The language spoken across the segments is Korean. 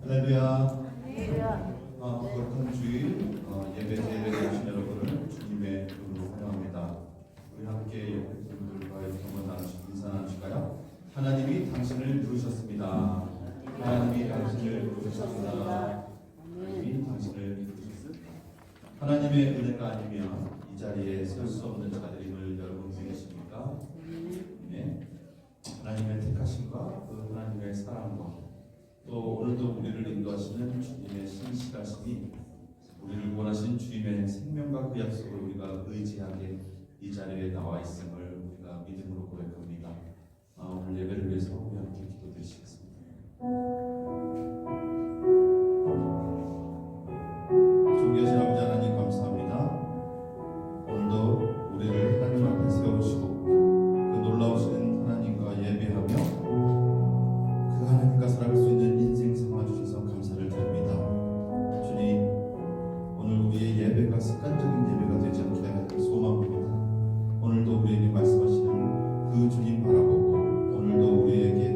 할렐루야. 할렐루야. 거룩한 주일 예배 제일에 오신 여러분을 주님의 이름으로 환영합니다. 우리 함께 옆에 분들과 이렇게 한번 인사 나누실까요? 하나님이 당신을 부르셨습니다. 하나님이 당신을 부르셨습니다. 하나님이 당신을 부르셨습니다. 하나님의 은혜가 아니면 이 자리에 설 수 없는 자들임을 여러분 믿으십니까? 네. 하나님의 택하심과 그 하나님의 사랑과 또 오늘도 우리를 인도하시는 주님의 신실하심이 우리를 원하신 주님의 생명과 그 약속을 우리가 의지하게 이 자리에 나와 있음을 우리가 믿음으로 고백합니다. 오늘 예배를 위해서 우리 함께 기도드리시겠습니다. 존귀하신 아버지 하나님 감사합니다. 오늘도 우리를 하나님 앞에 세우시고 그 놀라우신 하나님과 예배하며 그 하나님과 살아갈 수 있는 인생 생활 주셔서 감사를 드립니다. 주님, 오늘 우리의 예배가 습관적인 예배가 되지 않게 하길 소망합니다. 오늘도 우리에게 말씀하시는 그 주님 바라보고 오늘도 우리에게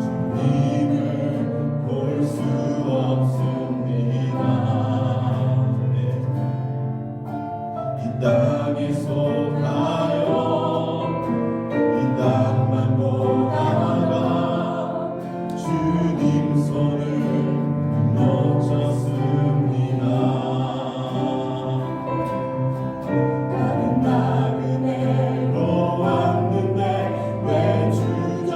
주님을 볼 수 없습니다. 이 땅에 속하여 이 땅만 보다가 주님 손을 놓쳤습니다. 나는 나그네로 왔는데 왜 주저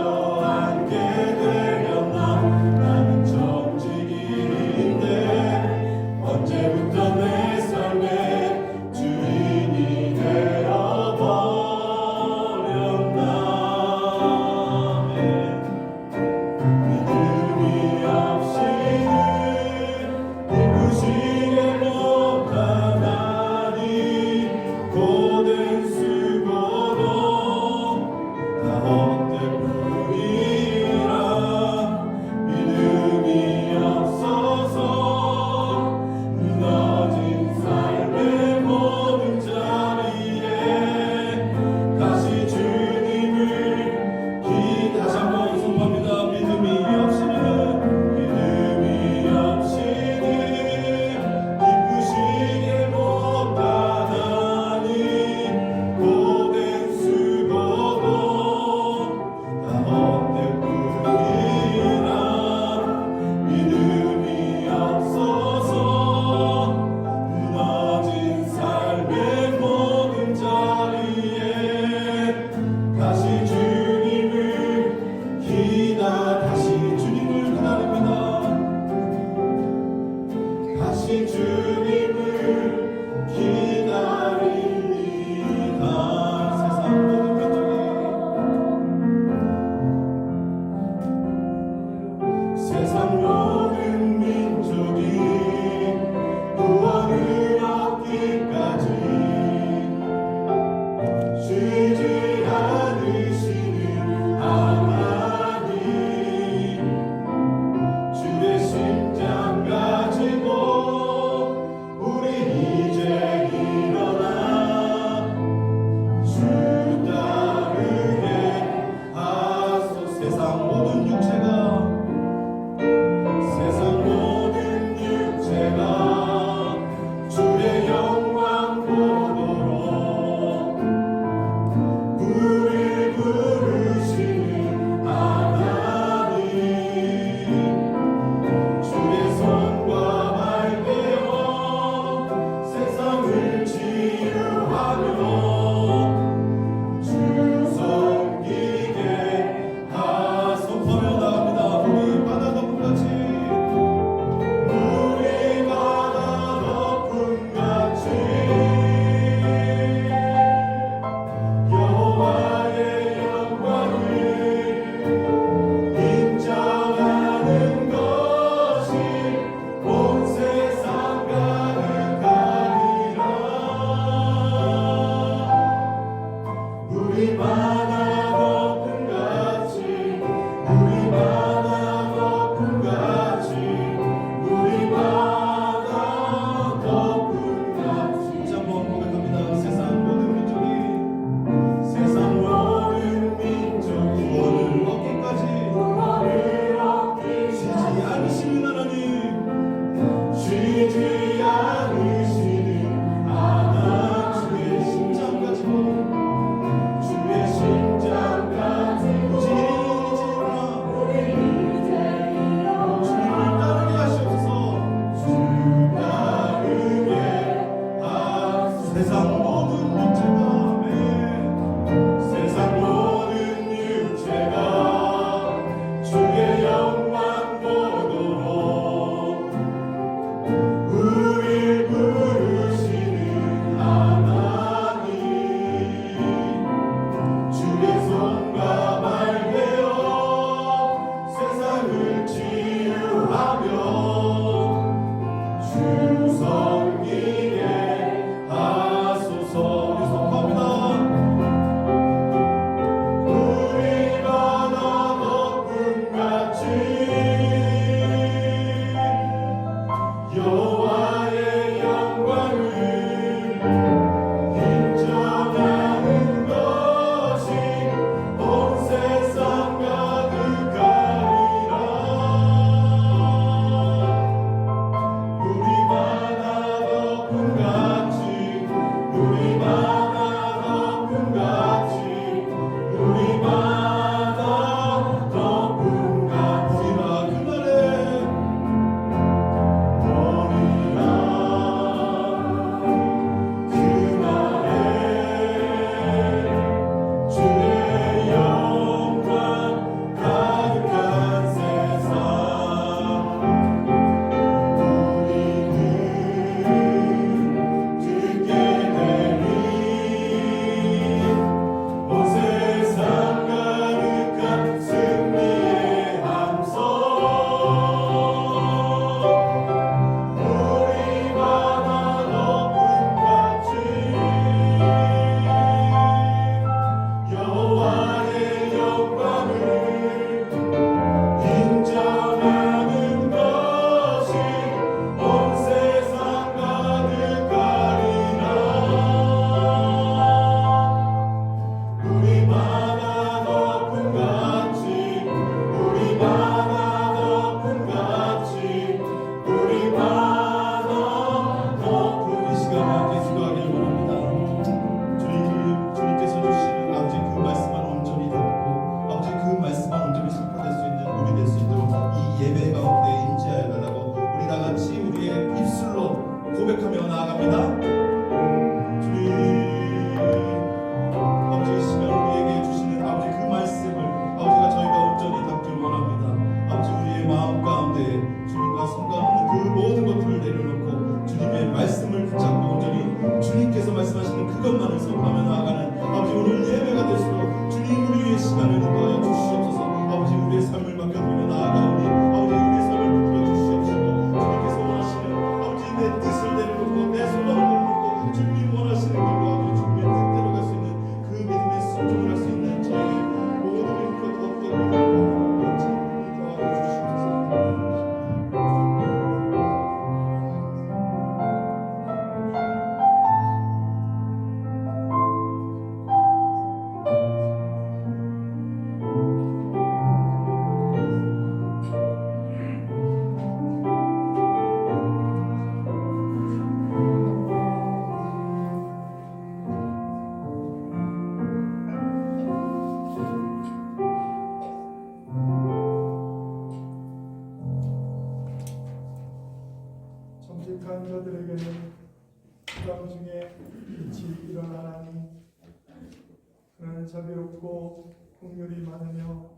어렵고 긍휼이 많으며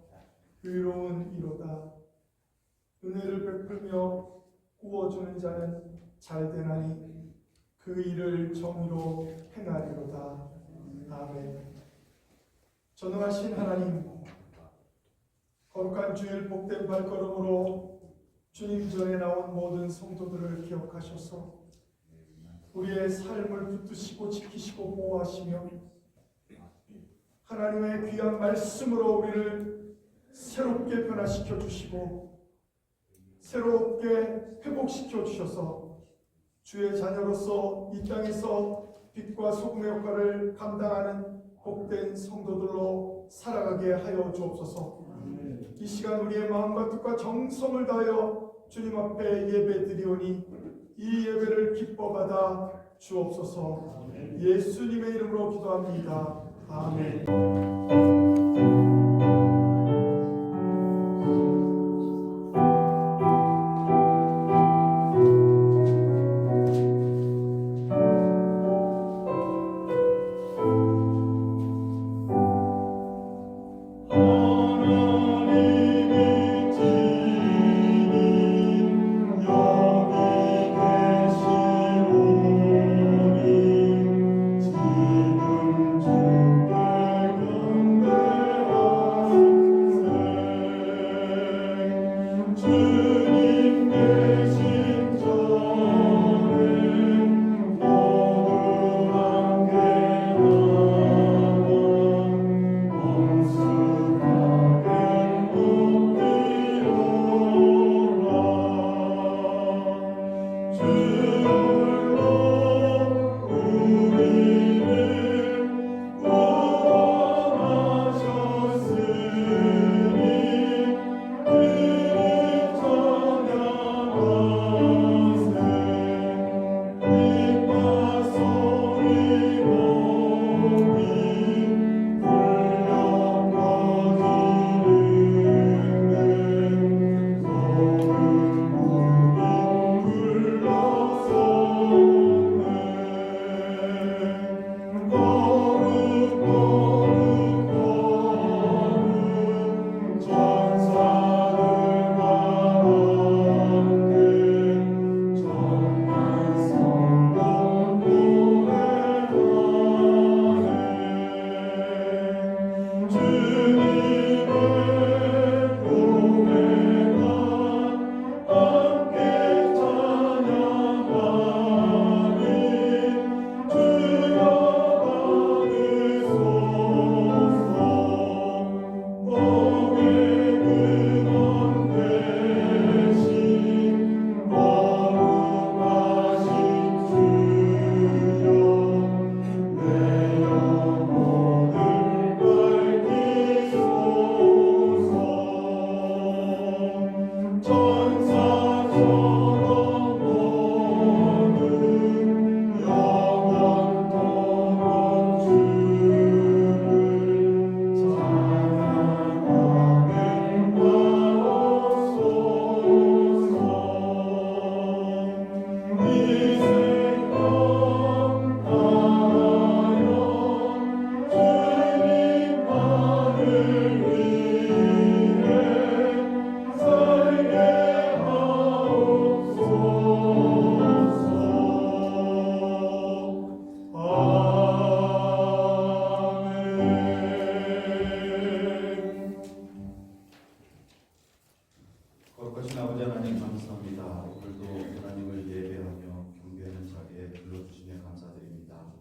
의로운 이로다. 은혜를 베풀며 구워주는 자는 잘되나니 그 일을 정의로 행하리로다. 아멘. 전능하신 하나님, 거룩한 주일 복된 발걸음으로 주님 전에 나온 모든 성도들을 기억하셔서 우리의 삶을 붙드시고 지키시고 보호하시며 하나님의 귀한 말씀으로 우리를 새롭게 변화시켜 주시고 새롭게 회복시켜 주셔서 주의 자녀로서 이 땅에서 빛과 소금의 역할을 감당하는 복된 성도들로 살아가게 하여 주옵소서. 이 시간 우리의 마음과 뜻과 정성을 다하여 주님 앞에 예배 드리오니 이 예배를 기뻐 받아 주옵소서. 예수님의 이름으로 기도합니다. 아멘. 거룩하신 아버지 하나님 감사합니다. 오늘도 하나님을 예배하며 경배하는 자리에 불러주시며 감사드립니다.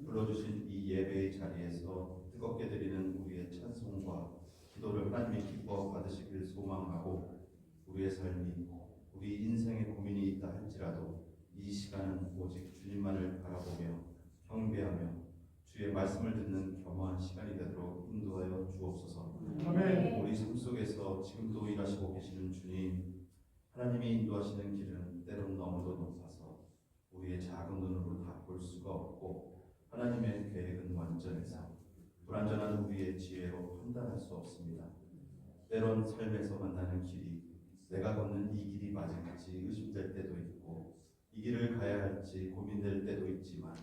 불러주신 이 예배의 자리에서 뜨겁게 드리는 우리의 찬송과 기도를 하나님이 기뻐 받으시길 소망하고 우리의 삶이 우리 인생의 고민이 있다 할지라도 이 시간은 오직 주님만을 바라보며 경배하며 주의 말씀을 듣는 겸허한 시간이 되도록 인도하여 주옵소서. 아멘. 우리 삶 속에서 지금도 일하시고 계시는 주님, 하나님이 인도하시는 길은 때론 너무도 높아서 우리의 작은 눈으로 다 볼 수가 없고 하나님의 계획은 완전해서 불완전한 우리의 지혜로 판단할 수 없습니다. 때론 삶에서 만나는 길이 내가 걷는 이 길이 맞을지 의심될 때도 있고 이 길을 가야 할지 고민될 때도 있지만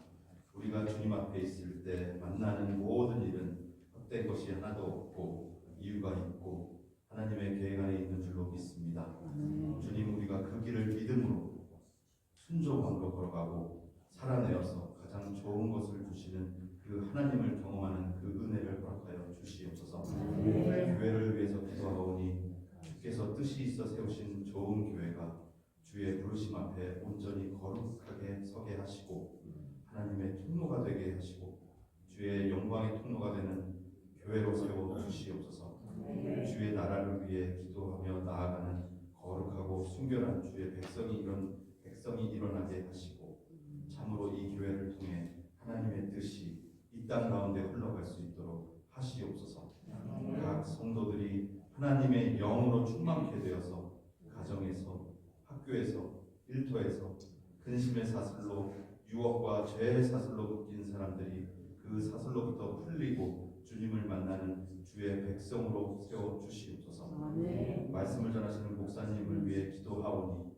우리가 주님 앞에 있을 때 만나는 모든 일은 헛된 것이 하나도 없고 이유가 있고 하나님의 계획 안에 있는 줄로 믿습니다. 주님, 우리가 그 길을 믿음으로 순종함으로 걸어가고 살아내어서 가장 좋은 것을 주시는 그 하나님을 경험하는 그 은혜를 허락하여 주시옵소서. 교회를 위해서 기도하오니 주께서 뜻이 있어 세우신 좋은 교회가 주의 부르심 앞에 온전히 거룩하게 서게 하시고 하나님의 통로가 되게 하시고 주의 영광의 통로가 되는 교회로 세워 주시옵소서. 주의 나라를 위해 기도하며 나아가는 거룩하고 순결한 주의 백성이 일어나게 하시고 참으로 이 교회를 통해 하나님의 뜻이 이 땅 가운데 흘러갈 수 있도록 하시옵소서. 각 성도들이 하나님의 영으로 충만케 되어서 가정에서, 학교에서, 일터에서 근심의 사슬로, 유혹과 죄의 사슬로 묶인 사람들이 그 사슬로부터 풀리고 주님을 만나는 주의 백성으로 세워 주시옵소서. 말씀을 전하시는 목사님을 위해 기도하오니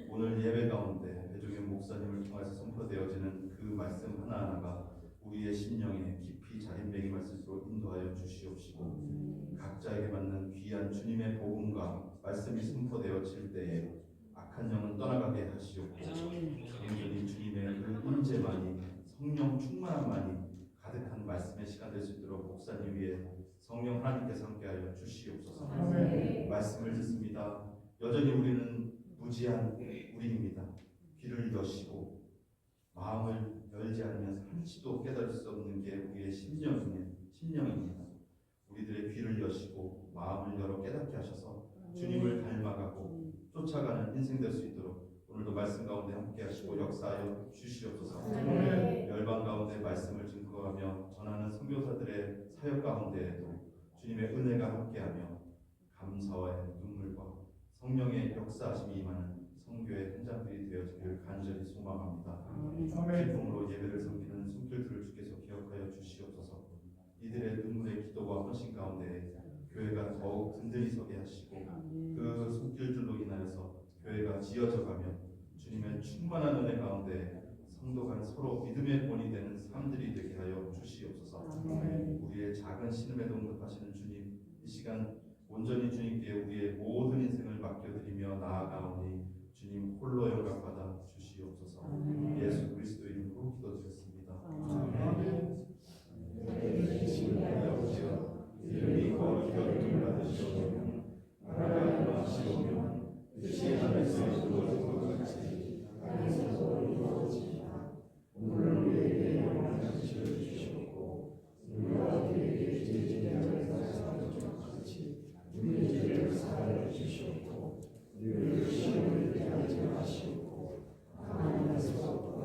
오늘 예배 가운데 배종현 목사님을 통해서 선포되어지는 그 말씀 하나하나가 우리의 심령에 깊이 자린매김할 수 있도록 인도하여 주시옵시고 각자에게 맞는 귀한 주님의 복음과 말씀이 선포되어질 때에 악한 영은 떠나가게 하시옵고 온전히 주님의 그 임재만이 성령 충만함만이 가득한 말씀의 시간 될 수 있도록 목사님 위에 성령 하나님께서 함께하여 주시옵소서. 말씀을 듣습니다. 여전히 우리는 무지한 우리입니다. 귀를 여시고 마음을 열지 않으면 한치도 깨달을 수 없는 게 우리의 심령입니다. 우리들의 귀를 여시고 마음을 열어 깨닫게 하셔서 주님을 닮아가고 쫓아가는 인생 될 수 있도록 오늘도 말씀 가운데 함께 하시고 역사하여 주시옵소서. 열방 가운데 말씀을 증거하며 전하는 선교사들의 사역 가운데에도 주님의 은혜가 함께하며 감사와 눈물과 성령의 역사하심이 임하는 성교의 현장들이 되어지기를 간절히 소망합니다. 기쁨으로 예배를 섬기는 손길들을 주께서 기억하여 주시옵소서. 이들의 눈물의 기도와 헌신 가운데 교회가 더욱 든든히 서게 하시고 그 손길들로 인하여서 교회가 지어져가며 주님의 충만한 은혜 가운데 성도간 서로 믿음의 본이 되는 삶들이 되게 하여 주시옵소서. 우리의 작은 신음에도 응답하시는 주님, 이 시간 온전히 주님께 우리의 모든 인생을 맡겨드리며 나아가오니 주님 홀로 영광 받아 주시옵소서. 예수 그리스도 이름으로 기도드렸습니다. 아멘. 이름이 거룩히 여김을 받으시오며 나라가 임하시오며 뜻이 하늘에서 이루어진 것 같이 땅에서도 이루어지리라. 오늘 우리에게 영원한 지식을 주시옵고 우리가 우리에게 죄 지은 자를 사하는 것 같이 우리의 죄를 사하여 주시옵고 우리를 시험에 들게 하지 마시옵고 하나님께서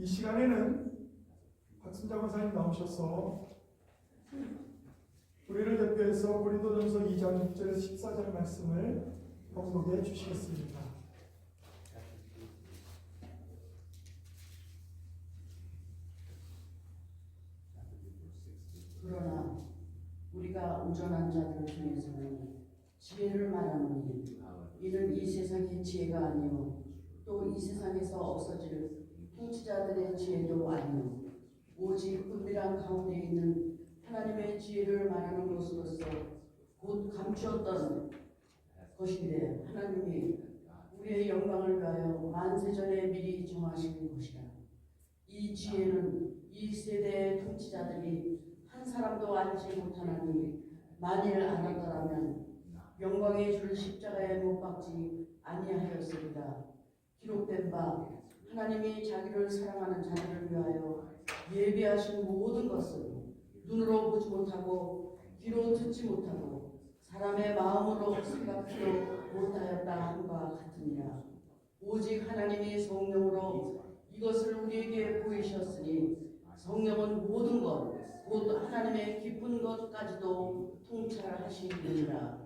시간에는 박순자 권사님 나오셔서 우리를 대표해서 고린도전서 2장 6절에서 14절 말씀을 봉독해 주시겠습니다. 그러나 우리가 온전한 자들 중에서는 지혜를 말하노니 이는 이 세상의 지혜가 아니요 또 이 세상에서 없어질 통치자들의 지혜도 아니요 오직 은밀한 가운데 있는 하나님의 지혜를 말하는 것으로서 곧 감추었던 것인데 하나님이 우리의 영광을 위하여 만세전에 미리 정하신 것이라. 이 지혜는 이 세대의 통치자들이 한 사람도 알지 못하나니 만일 알았더라면 영광의 줄 십자가에 못 박지 아니하였으리라. 기록된 바 하나님이 자기를 사랑하는 자들을 위하여 예비하신 모든 것은 눈으로 보지 못하고 귀로 듣지 못하고 사람의 마음으로 생각하지도 못하였다 함과 같으니라. 오직 하나님이 성령으로 이것을 우리에게 보이셨으니 성령은 모든 것 곧 하나님의 깊은 것까지도 통찰하시느니라.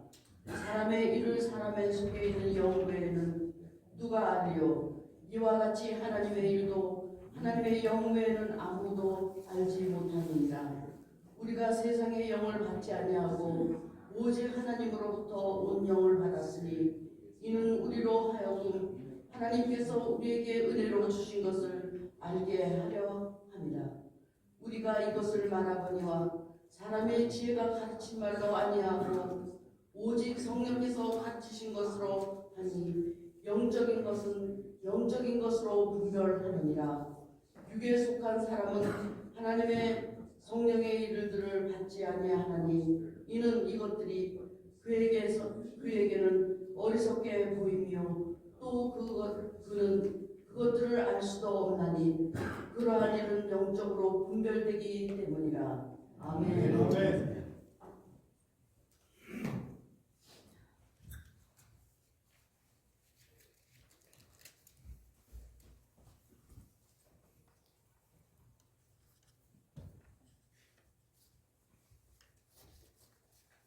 사람의 일을 사람의 속에 있는 영 외에는 누가 알리요? 이와 같이 하나님의 일도 하나님의 영 외에는 아무도 알지 못하느니라. 우리가 세상의 영을 받지 아니하고 오직 하나님으로부터 온 영을 받았으니 이는 우리로 하여금 하나님께서 우리에게 은혜로 주신 것을 알게 하려 함이라. 우리가 이것을 말하거니와 사람의 지혜가 가르친 말로 아니하고 오직 성령께서 가르치신 것으로 하니 영적인 것은 영적인 것으로 분별하느니라. 육에 속한 사람은 하나님의 성령의 일들을 받지 아니하나니 이는 이것들이 그에게는 어리석게 보이며 또 그는 그것들을 알 수도 없나니 그러한 일은 영적으로 분별되기 때문이라. 아멘. 아멘.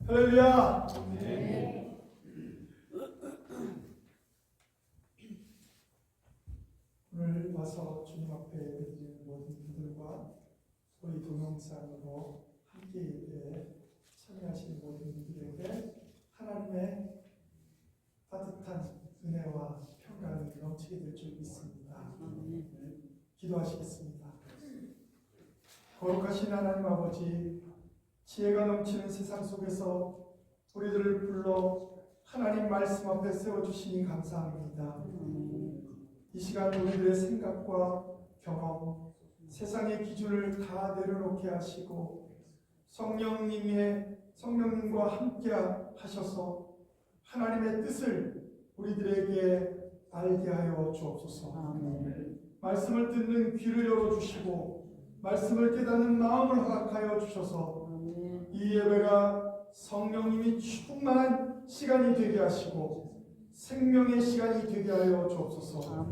할렐루야. 네. 오늘 와서 주님 앞에 예배드리는 모든 분들과 우리 동영상으로 함께 예배에 참여하시는 모든 분들에게 하나님의 따뜻한 은혜와 평강이 넘치게 될 줄 믿습니다. 기도하시겠습니다. 거룩하신 하나님 아버지, 지혜가 넘치는 세상 속에서 우리들을 불러 하나님 말씀 앞에 세워주시니 감사합니다. 이 시간 우리들의 생각과 경험, 세상의 기준을 다 내려놓게 하시고 성령님과 함께 하셔서 하나님의 뜻을 우리들에게 알게 하여 주옵소서. 말씀을 듣는 귀를 열어주시고 말씀을 깨닫는 마음을 허락하여 주셔서 이 예배가 성령님이 충만한 시간이 되게 하시고 생명의 시간이 되게 하여 주옵소서.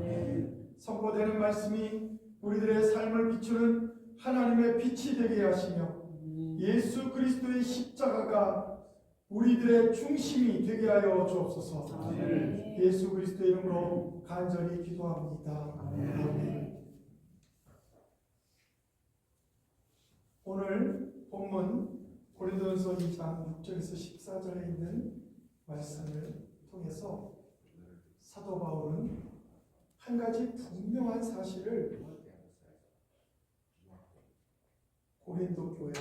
선포되는 말씀이 우리들의 삶을 비추는 하나님의 빛이 되게 하시며 예수 그리스도의 십자가가 우리들의 중심이 되게 하여 주옵소서. 예수 그리스도의 이름으로 간절히 기도합니다. 아멘. 오늘 본문 고린도전서 2장 6절에서 14절에 있는 말씀을 통해서 사도 바울은 한 가지 분명한 사실을 고린도 교회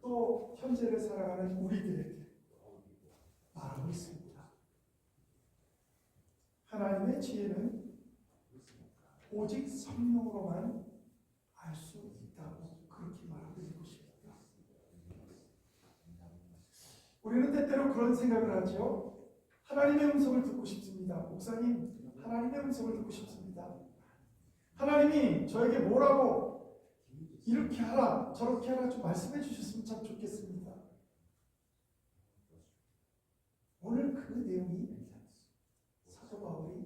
또 현재를 살아가는 우리들에게 말하고 있습니다. 하나님의 지혜는 오직 성령으로만 알 수 있다고 그렇게 말하고 있는 것입니다. 우리는 때때로 그런 생각을 하죠. 하나님의 음성을 듣고 싶습니다. 목사님, 하나님의 음성을 듣고 싶습니다. 하나님이 저에게 뭐라고 이렇게 하라 저렇게 하라 좀 말씀해 주셨으면 참 좋겠습니다. 오늘 그 내용이 사도 바울이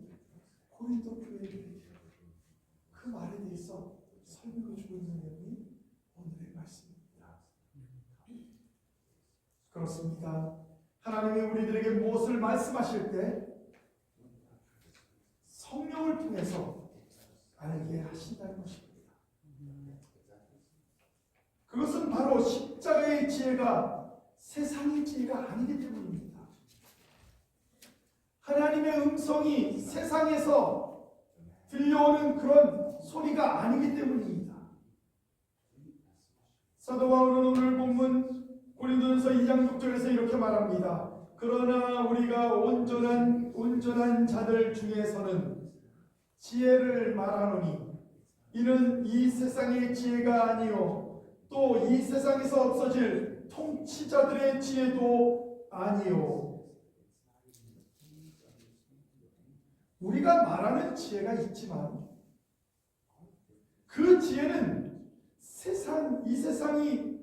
고린도 교회에 그 말에 대해서 것입니다. 하나님이 우리들에게 무엇을 말씀하실 때 성령을 통해서 알게 하신다는 것입니다. 그것은 바로 십자가의 지혜가 세상의 지혜가 아니기 때문입니다. 하나님의 음성이 세상에서 들려오는 그런 소리가 아니기 때문입니다. 사도 바울은 오늘 본문 고린도전서 2장 6절에서 이렇게 말합니다. 그러나 우리가 온전한 자들 중에서는 지혜를 말하노니 이는 이 세상의 지혜가 아니요 또 이 세상에서 없어질 통치자들의 지혜도 아니요. 우리가 말하는 지혜가 있지만 그 지혜는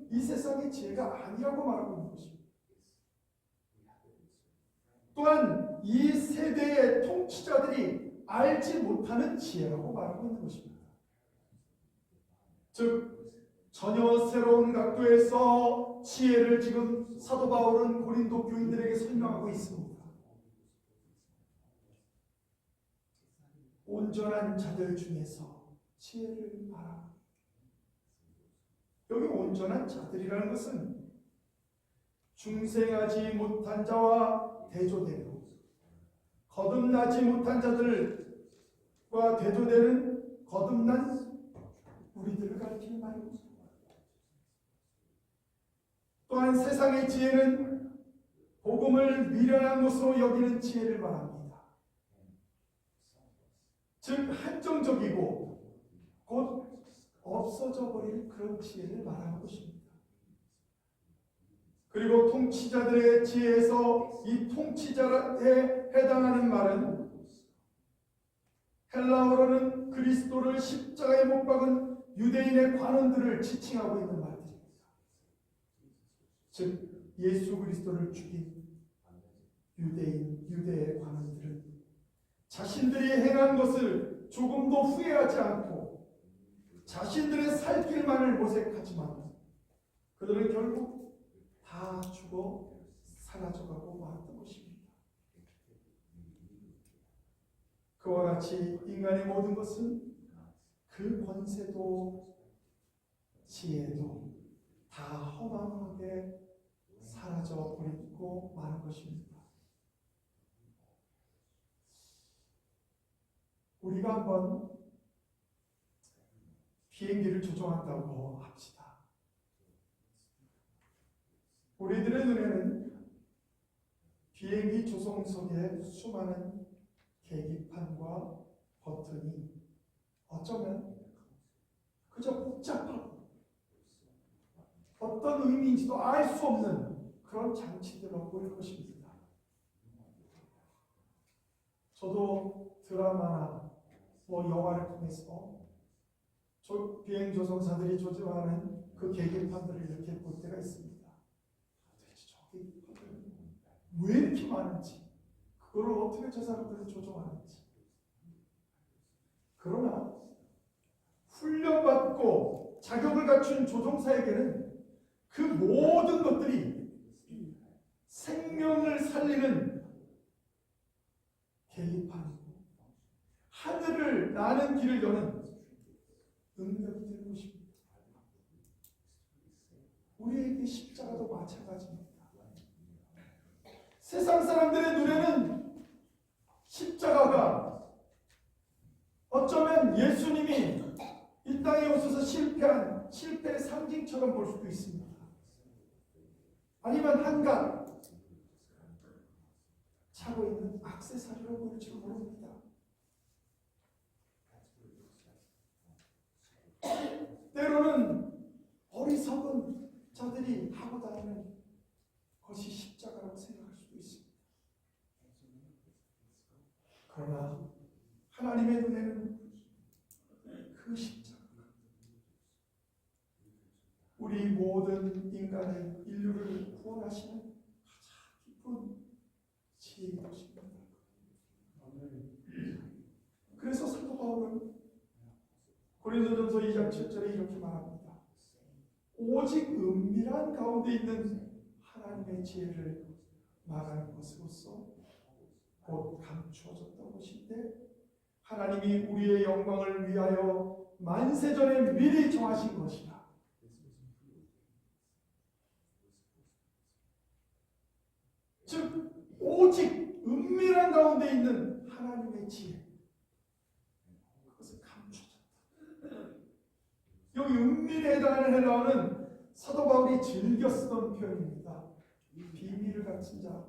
이 세상의 지혜가 아니라고 말하고 있는 것입니다. 또한 이 세대의 통치자들이 알지 못하는 지혜라고 말하고 있는 것입니다. 즉 전혀 새로운 각도에서 지혜를 지금 사도 바울은 고린도 교인들에게 설명하고 있습니다. 온전한 자들 중에서 지혜를 말하라. 여기 온전한 자들이라는 것은 중생하지 못한 자와 대조되며 거듭나지 못한 자들과 대조되는 거듭난 우리들을 가리키는 말입니다. 또한 세상의 지혜는 복음을 미련한 것으로 여기는 지혜를 말합니다. 즉 한정적이고 곧 없어져 버릴 그런 지혜를 말하는 것입니다. 그리고 통치자들의 지혜에서 이 통치자에 해당하는 말은 헬라어로는 그리스도를 십자가에 못 박은 유대인의 관원들을 지칭하고 있는 말입니다. 즉 예수 그리스도를 죽인 유대의 관원들은 자신들이 행한 것을 조금도 후회하지 않고 자신들의 살 길만을 모색하지만 그들은 결국 다 죽어 사라져가고 말았던 것입니다. 그와 같이 인간의 모든 것은 그 권세도 지혜도 다 허망하게 사라져 버리고 마는 것입니다. 우리가 한번 비행기를 조종한다고 합시다. 우리들의 눈에는 비행기 조종석에 수많은 계기판과 버튼이 어쩌면 그저 복잡하고 어떤 의미인지도 알 수 없는 그런 장치들로 보일 것입니다. 저도 드라마나 영화를 통해서 비행조종사들이 조종하는 그 계기판들을 이렇게 볼 때가 있습니다. 도대체 저 계기판들은 왜 이렇게 많은지, 그걸 어떻게 저 사람들을 조종하는지. 그러나 훈련받고 자격을 갖춘 조종사에게는 그 모든 것들이 생명을 살리는 계기판이고 하늘을 나는 길을 여는 능력이 되는 것입니다. 우리에게 십자가도 마찬가지입니다. 세상 사람들의 눈에는 십자가가 어쩌면 예수님이 이 땅에 오셔서 실패의 상징처럼 볼 수도 있습니다. 아니면 한갓 차고 있는 액세서리로 보일지도 모릅니다. 때로는 어리석은 자들이 하고 다니는 것이 십자가라고 생각할 수도 있습니다. 그러나 하나님의 눈에는 그 십자가가 우리 모든 인간의 인류를 구원하시는 가장 깊은 지혜인 것입니다. 그래서 사도 바울은 고린도전서 2장 7절에 이렇게 말합니다. 오직 은밀한 가운데 있는 하나님의 지혜를 말하는 것으로서 곧 감추어졌던 것인데 하나님이 우리의 영광을 위하여 만세전에 미리 정하신 것이라. 즉 오직 은밀한 가운데 있는 하나님의 지혜, 그것을 감추어졌다. 여기 은밀에 해당하는 헬라어는 사도 바울이 즐겨 쓰던 표현입니다. 비밀을 갖춘 자,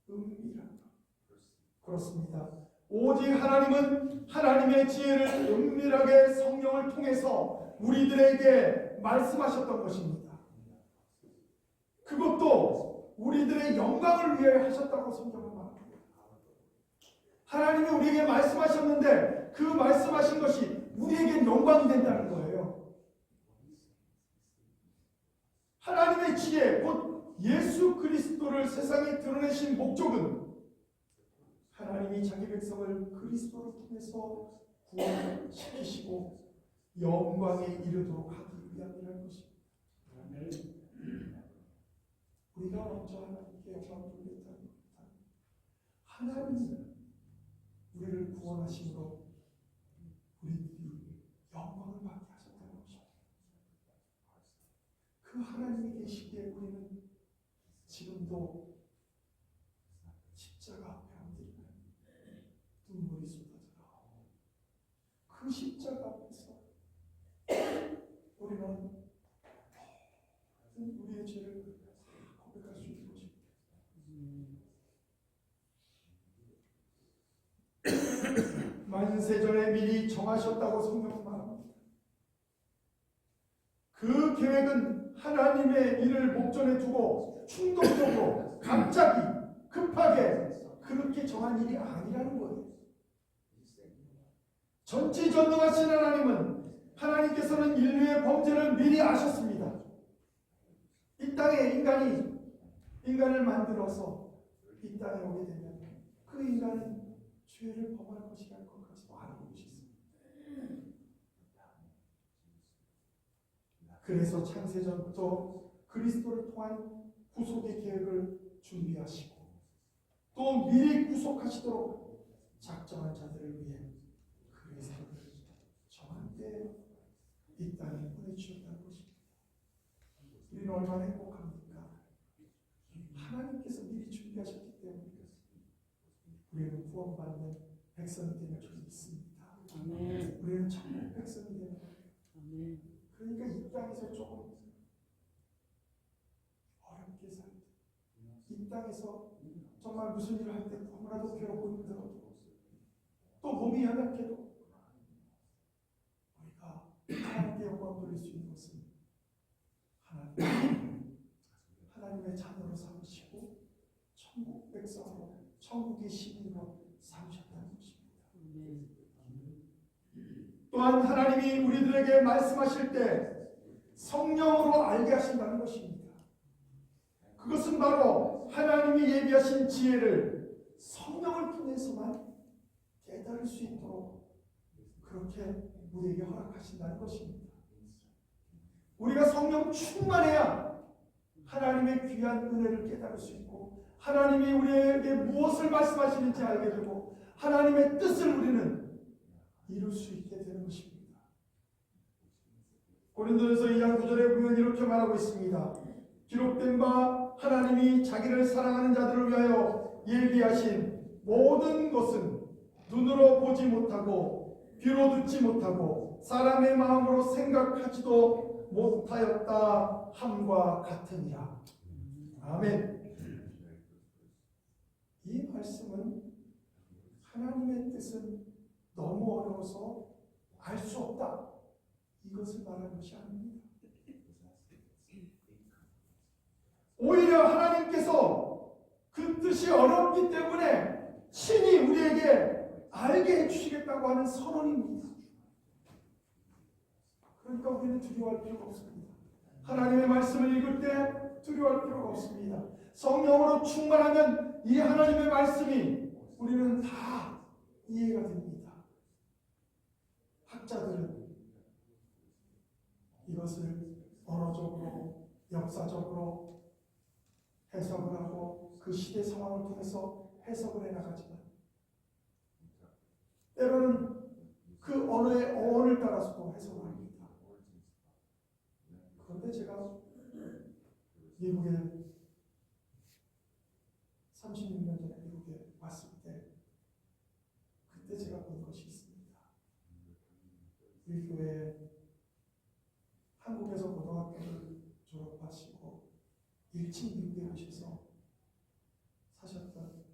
은밀한 것. 그렇습니다. 오직 하나님은 하나님의 지혜를 은밀하게 성령을 통해서 우리들에게 말씀하셨던 것입니다. 그것도 우리들의 영광을 위해 하셨다고 성경은 말합니다. 하나님이 우리에게 말씀하셨는데 그 말씀하신 것이 우리에게 영광이 된다는 거예요. 하나님의 지혜, 곧 예수 그리스도를 세상에 드러내신 목적은 하나님이 자기 백성을 그리스도를 통해서 구원시키시고 영광에 이르도록 하기 위함이라는 것입니다. 우리가 먼저 하나님께 영광을 돌렸다는 겁니다. 하나님이 우리를 구원하심으로 우리들이 영광을 받게 하셨다는 것입니다. 그 하나님이 계시기에 우리는 지금도 십자가 앞에 엎드리면 눈물이 쏟아져 나오고 그 십자가 앞에서 우리는 우리의 죄를 고백할 수 있는 것입니다. 만세전에 미리 정하셨다고 성경은 말합니다. 그 계획은 하나님의 일을 목전에 두고 충동적으로 갑자기 급하게 그렇게 정한 일이 아니라는 거예요. 전지전능하신 하나님께서는 인류의 범죄를 미리 아셨습니다. 이 땅에 인간을 만들어서 이 땅에 오게 되면 그 인간은 죄를 범할 것이라는 것까지도 알고 계셨습니다. 그래서 창세전부터 그리스도를 통한 구속의 계획을 준비하시고 또 미리 구속하시도록 작정한 자들을 위해 그의 생을 정한 때에 이 땅에 보내주셨다는 것입니다. 우리는 얼마나 행복합니까? 하나님께서 미리 준비하셨기 때문에 우리는 구원받는 백성이 되는 줄 믿습니다. 아멘. 우리는 천국 백성이 되는 거예요. 아멘. 그러니까 이 땅에서 조금 어렵게 살 때, 이 땅에서 정말 무슨 일을 할 때 너무나도 괴롭고 힘들어도 또 몸이 연약해도 우리가 하나님께 영광 돌릴 수 있는 것은 하나님의 자녀로 삼으시고 천국 백성으로 천국의 시민으로 삼으셨다는 것입니다. 또한 하나님이 우리들에게 말씀하실 때 성령으로 알게 하신다는 것입니다. 그것은 바로 하나님이 예비하신 지혜를 성령을 통해서만 깨달을 수 있도록 그렇게 우리에게 허락하신다는 것입니다. 우리가 성령 충만해야 하나님의 귀한 은혜를 깨달을 수 있고 하나님이 우리에게 무엇을 말씀하시는지 알게 되고 하나님의 뜻을 우리는 이룰 수 있게 되는 것입니다. 고린도전서 2장 9절에 보면 이렇게 말하고 있습니다. 기록된 바 하나님이 자기를 사랑하는 자들을 위하여 예비하신 모든 것은 눈으로 보지 못하고 귀로 듣지 못하고 사람의 마음으로 생각하지도 못하였다 함과 같으니라. 아멘. 이 말씀은 하나님의 뜻은 너무 어려워서 알 수 없다, 이것을 말하는 것이 아닙니다. 오히려 하나님께서 그 뜻이 어렵기 때문에 친히 우리에게 알게 해주시겠다고 하는 선언입니다. 그러니까 우리는 두려워할 필요가 없습니다. 하나님의 말씀을 읽을 때 두려워할 필요가 없습니다. 성령으로 충만하면 이 하나님의 말씀이 우리는 다 이해가 됩니다. 학자들은 이것을 언어적으로, 역사적으로 해석을 하고 그 시대 상황을 통해서 해석을 해나가지만 때로는 그 언어의 어원을 따라서도 해석을 합니다. 그런데 제가 미국에 36년 전에 미국에 왔을 때 그때 제가 본 것이 있습니다. 우리 교회에 한국에서 고등학교를 졸업하시고 일찍 미국에 오셔서 사셨던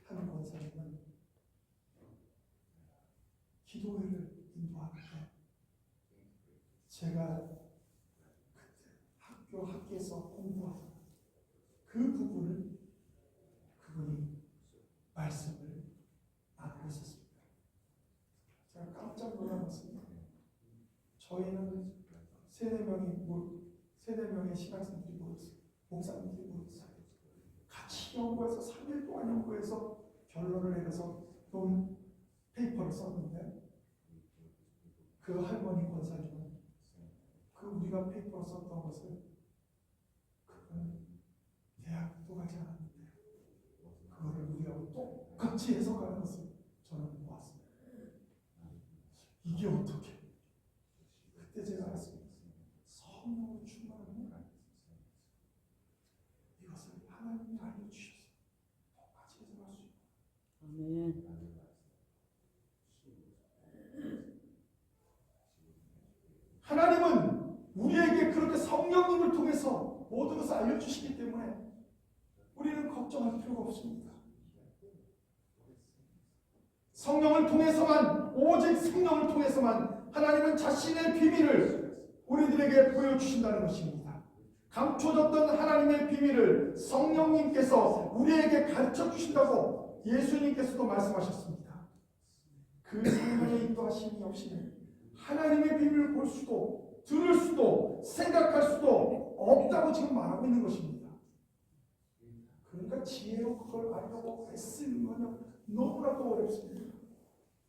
한 권사님은 기도회를 인도하는데 제가 그때 학교에서 공부하던 그 부분을 그분이 말씀을 나누고 있었습니다. 제가 깜짝 놀란 것은 저희는 세네 명의 신학생들이 모였어요. 목사님들이 모였어요. 같이 연구해서 3일 동안 연구해서 결론을 내려서 또 페이퍼를 썼는데 그 할머니 권사님은 그 우리가 페이퍼를 썼던 것을 그분은 대학도 가지 않았는데 그거를 우리하고 똑같이 해석하는 것을 저는 보았습니다. 이게 어떻게? 그때 제가 알았습니다. 성령으로 충만하면 이것을 하나님이 알려주셔서 똑같이 해석할 수 있고 아멘. 하나님은 우리에게 그렇게 성령님을 통해서 모든 것을 알려주시기 때문에 우리는 걱정할 필요가 없습니다. 성령을 통해서만, 오직 성령을 통해서만 하나님은 자신의 비밀을 우리들에게 보여주신다는 것입니다. 감춰졌던 하나님의 비밀을 성령님께서 우리에게 가르쳐 주신다고 예수님께서도 말씀하셨습니다. 그 성령의 인도하심이 없이는 하나님의 비밀을 볼 수도, 들을 수도, 생각할 수도 없다고 지금 말하고 있는 것입니다. 그러니까 지혜로 그걸 알려고 애쓰는 건 너무나도 어렵습니다.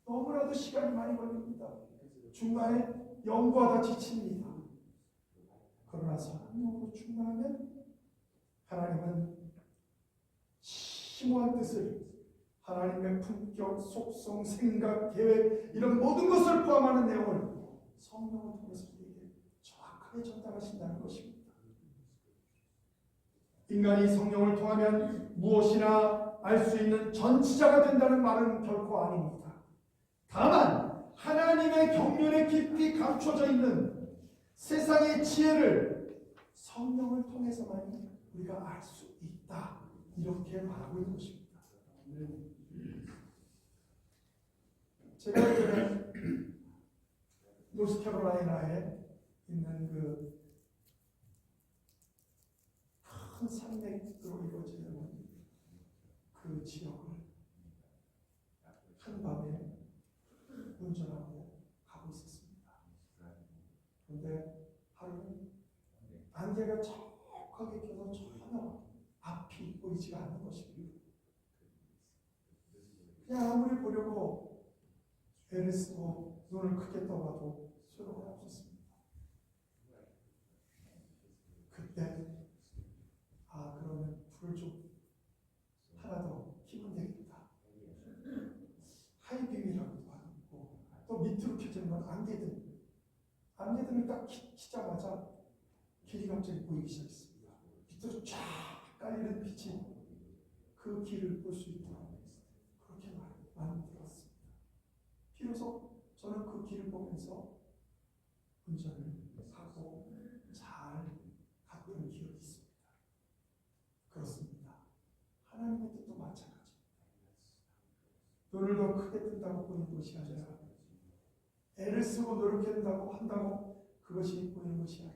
너무나도 시간이 많이 걸립니다. 중간에 연구하다 지칩니다. 그러나 성령으로 충만하면 하나님은 심오한 뜻을, 하나님의 품격, 속성, 생각, 계획 이런 모든 것을 포함하는 내용을 성령을 통해서 우리에게 정확하게 전달하신다는 것입니다. 인간이 성령을 통하면 무엇이나 알 수 있는 전지자가 된다는 말은 결코 아닙니다. 다만 하나님의 경륜에 깊이 감춰져 있는 세상의 지혜를 성령을 통해서만 우리가 알 수 있다, 이렇게 말하고 있는 것입니다. 제가 예전에 노스캐롤라이나에 있는 그 큰 산맥으로 이루어지는 그 지역을 한밤에 운전하고 가고 있었습니다. 그런데 하루는 안개가 척하게 껴서 전혀 앞이 보이지가 않는 것입니다. 그냥 아무리 보려고 애를 쓰고 눈을 크게 떠봐도 소용이 없었습니다. 그때 그러면 불을 좀 하나 더 켜면 되겠다. 하이빔이라고도 하고 또 밑으로 켜지는 건 안개등을 딱 켜자마자 길이 갑자기 보이기 시작했습니다. 밑으로 쫙 깔리는 빛이 그 길을 볼 수 있도록 그렇게 만들었습니다. 비로소 저는 그 길을 보면서 운전을 하고 잘 갔던 기억이 있습니다. 그렇습니다. 하나님의 뜻도 마찬가지입니다. 눈을 더 크게 뜬다고 보이는 것이 아니라 애를 쓰고 노력한다고 그것이 보이는 것이 아니라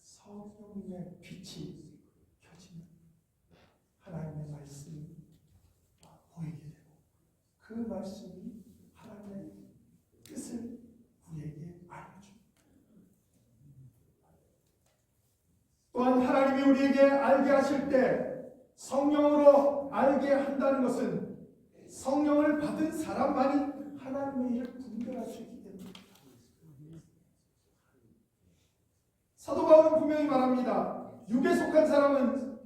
성령의 빛이 켜지는 하나님의 말씀이 보이게 되고 그 말씀이 하나님의 뜻을 우리에게 알려줍니다. 또한 하나님이 우리에게 알게 하실 때 성령으로 알게 한다는 것은 성령을 받은 사람만이 하나님의 일을 분별할 수 있기 때문입니다. 사도 바울은 분명히 말합니다. 육에 속한 사람은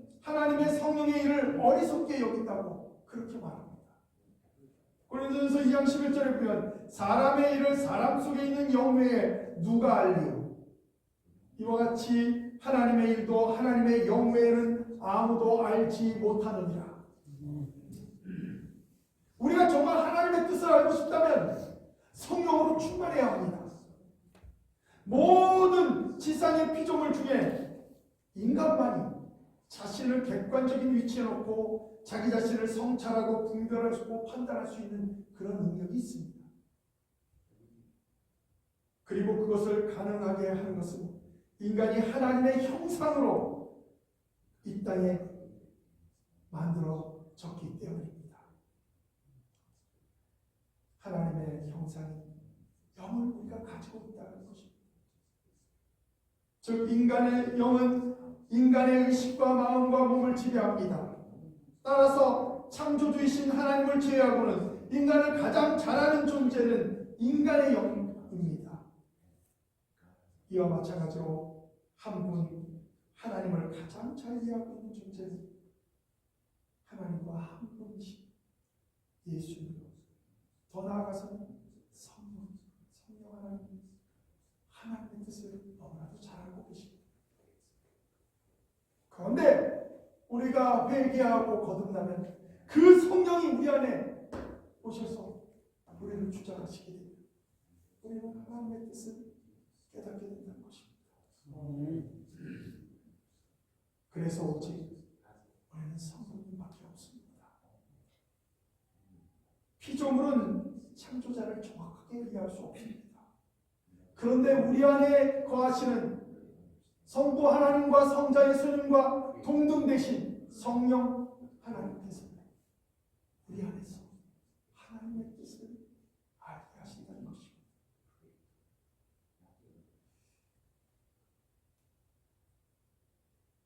하나님의 성령의 일을 어리석게 여긴다고 그렇게 말합니다. 고린도전서 2장 11절에 보면 사람의 일을 사람 속에 있는 영 외에 누가 알리요? 이와 같이 하나님의 일도 하나님의 영 외에는 아무도 알지 못하느니라. 우리가 정말 하나님의 뜻을 알고 싶다면 성령으로 충만해야 합니다. 모든 지상의 피조물 중에 인간만이 자신을 객관적인 위치에 놓고 자기 자신을 성찰하고 분별하고 판단할 수 있는 그런 능력이 있습니다. 그리고 그것을 가능하게 하는 것은 인간이 하나님의 형상으로 이 땅에 만들어졌기 때문입니다. 하나님의 형상이 영을 우리가 가지고 있다는 것입니다. 즉 인간의 영은 인간의 의식과 마음과 몸을 지배합니다. 따라서 창조주이신 하나님을 제외하고는 인간을 가장 잘하는 존재는 인간의 영입니다. 이와 마찬가지로 한 분 하나님을 가장 잘 이해하고 있는 존재는 하나님과 한 분이신 예수님, 더 나아가서는 성령 하나님의 뜻을 너무나도 잘 알고 계십니다. 그런데 우리가 회개하고 거듭나면 그 성령이 우리 안에 오셔서 우리를 주장하시게 됩니다. 우리는 하나님의 뜻을 깨닫게 된다는 것입니다. 그래서 오직 우리는 성령님밖에 없습니다. 피조물은 창조자를 정확하게 이해할 수 없습니다. 그런데 우리 안에 거하시는 성부 하나님과 성자 예수님과 동등되신 성령 하나님께서 우리 안에서 하나님의 뜻을 알게 하신다는 것입니다.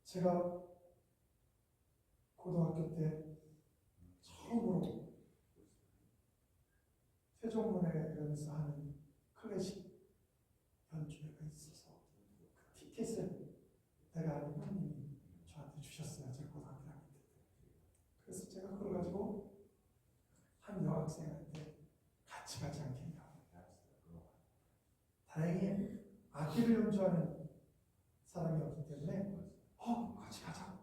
제가 고등학교 때 처음으로 세종문화회관에서 하는 클래식 연주회가 있어서 그 티켓을 내가 아는 형님이 저한테 주셨어요. 제가 고등학교 다닐 때. 그래서 제가 그걸 가지고 한 여학생한테 같이 가지 않겠냐. 다행히 악기를 연주하는 사람이 없기 때문에 같이 가자.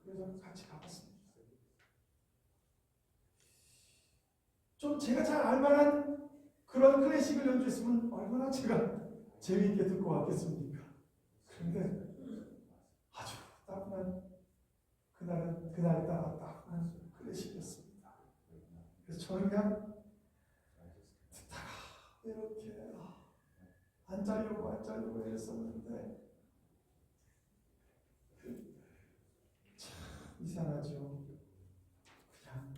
그래서 같이 가봤습니다. 좀 제가 잘 알만한 그런 클래식을 연주했으면 얼마나 제가 재미있게 듣고 왔겠습니까? 그런데 아주 따분한 그날 따라 따분한 클래식이었습니다. 그래서 저는 그냥 듣다가 이렇게 안 짜려고 했었는데 참 이상하죠. 그냥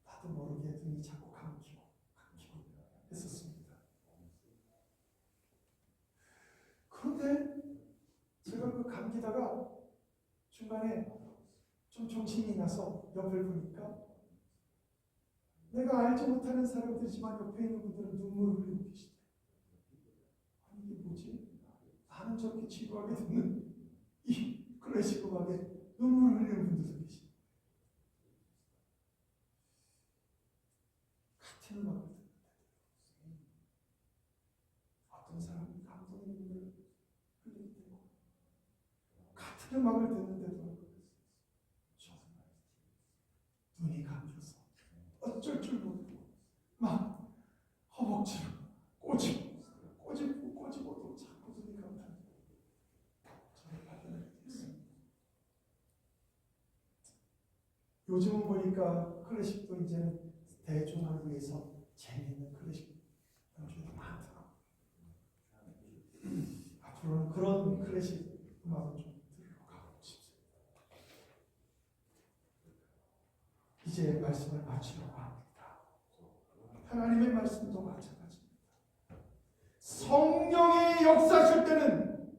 나도 모르게 눈이 자꾸 감기고 했었습니다. 그런데 제가 그 감기다가 중간에 좀 정신이 나서 옆을 보니까 내가 알지 못하는 사람들이지만 옆에 있는 분들은 눈물을 흘리고 계시대. 아니 이게 뭐지? 나는 저렇게 지루하게 듣는 이 클래식 음악에 눈물을 흘리는 분들도 계시대. 같은 음악을 듣는데 어떤 사람은 감동의 눈물을 흘리게 되고 같은 음악을 듣는데도 눈이 감겨서 어쩔 줄 모르고 막 허벅지로 꼬집고도 자꾸 눈이 감는 저를 발견하게 됐습니다. 요즘은 보니까 클래식도 이제는 대중을 위해서 재미있는 클래식 연주들이 많더라고요. 앞으로는 그런 클래식 음악을 좀 들으러 가고 싶습니다. 이제 말씀을 마치려고 합니다. 하나님의 말씀도 마찬가지입니다. 성령의 역사하실 때는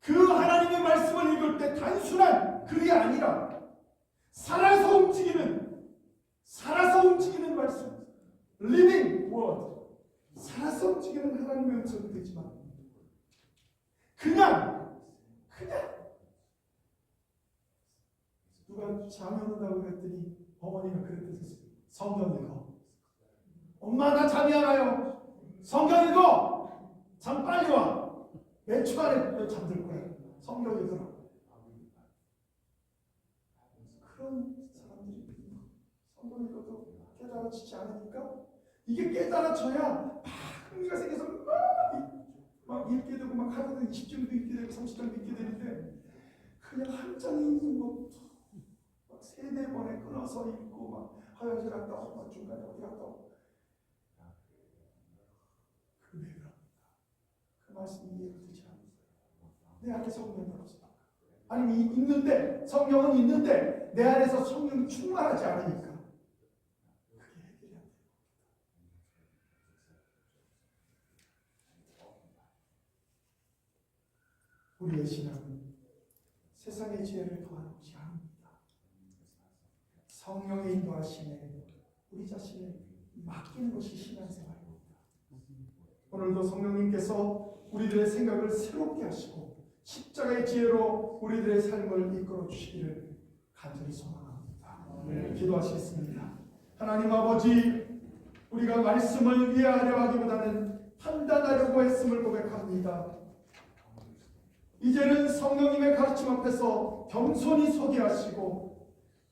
그 하나님의 말씀을 읽을 때 단순한 글이 아니라 살아서 움직이는 말씀, living word, 살아서 움직이는 하나님의 음성이 되지만 그냥 누가 누가 잠이 온다고 그랬더니 어머니가 그랬댔어요. 성경 읽어. 엄마 나 잠이 안 와요. 성경 읽어. 잠 빨리 와. 몇 초 안에 잠들 거야. 성경 읽으라. 그런 사람들이 성경 읽어도 깨달아지지 않으니까 이게 깨달아져야 막 흥미가 생겨서 막 읽게 되고 막 하루도 20장도 읽게 되고 30장도 읽게 되는데 그냥 한 장에 있는 것도 막 3-4번에 끊어서 읽고 막 화장실 갔다 오고 막 중간에 어디 갔다 오고 그 왜 그럽니까? 그 말씀이 이해가 되지 않아요. 내 안에 성령이 없어. 아니 있는데 성령은 있는데 내 안에서 성령이 충만하지 않으니까 그게 해결이 안 돼요. 우리의 신앙은 세상의 지혜를 더하는 것이 아닙니다. 성령의 인도하심에 우리 자신을 맡기는 것이 신앙생활입니다. 오늘도 성령님께서 우리들의 생각을 새롭게 하시고 십자가의 지혜로 우리들의 삶을 이끌어 주시기를 간절히 소망합니다. 기도하시겠습니다. 하나님 아버지, 우리가 말씀을 이해하려 하기보다는 판단하려고 했음을 고백합니다. 이제는 성령님의 가르침 앞에서 겸손히 서게 하시고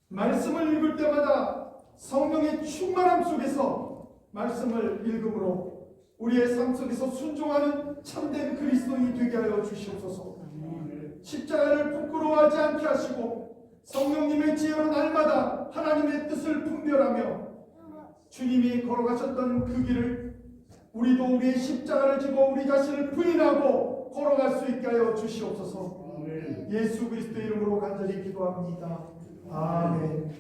말씀을 읽을 때마다 성령의 충만함 속에서 말씀을 읽음으로 우리의 삶 속에서 순종하는 참된 그리스도인이 되게 하여 주시옵소서. 십자가를 부끄러워하지 않게 하시고 성령님의 지혜로 날마다 하나님의 뜻을 분별하며 주님이 걸어가셨던 그 길을 우리도 우리의 십자가를 지고 우리 자신을 부인하고 걸어갈 수 있게 하여 주시옵소서. 예수 그리스도의 이름으로 간절히 기도합니다. 아멘.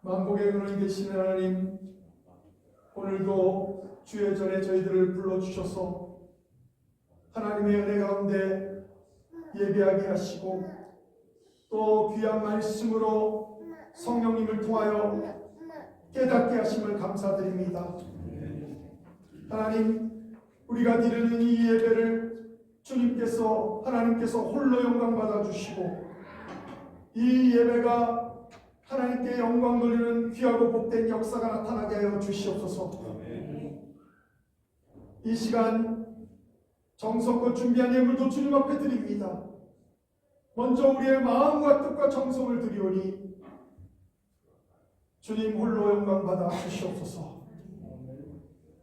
만복의 근원이 되시는 하나님, 오늘도 주의 전에 저희들을 불러주셔서 하나님의 은혜 가운데 예배하게 하시고 또 귀한 말씀으로 성령님을 통하여 깨닫게 하심을 감사드립니다. 하나님, 우리가 드리는 이 예배를 주님께서 하나님께서 홀로 영광 받아 주시고 이 예배가 하나님께 영광 돌리는 귀하고 복된 역사가 나타나게 하여 주시옵소서. 이 시간 정성껏 준비한 예물도 주님 앞에 드립니다. 먼저 우리의 마음과 뜻과 정성을 드리오니 주님 홀로 영광 받아 주시옵소서.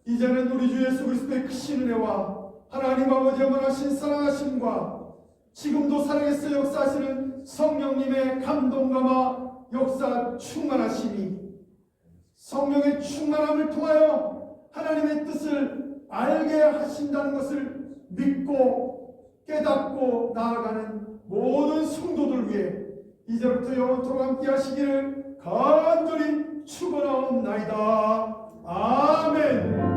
이제는 우리 주 예수 그리스도의 크신 은혜와 하나님 아버지의 원하신 사랑하심과 지금도 살아계서 역사하시는 성령님의 감동감화 역사 충만하심이 성령의 충만함을 통하여 하나님의 뜻을 알게 하신다는 것을 믿고 깨닫고 나아가는 모든 성도들 위해 이제부터 영원토록 함께 하시기를 간절히 축원하옵나이다. 아멘.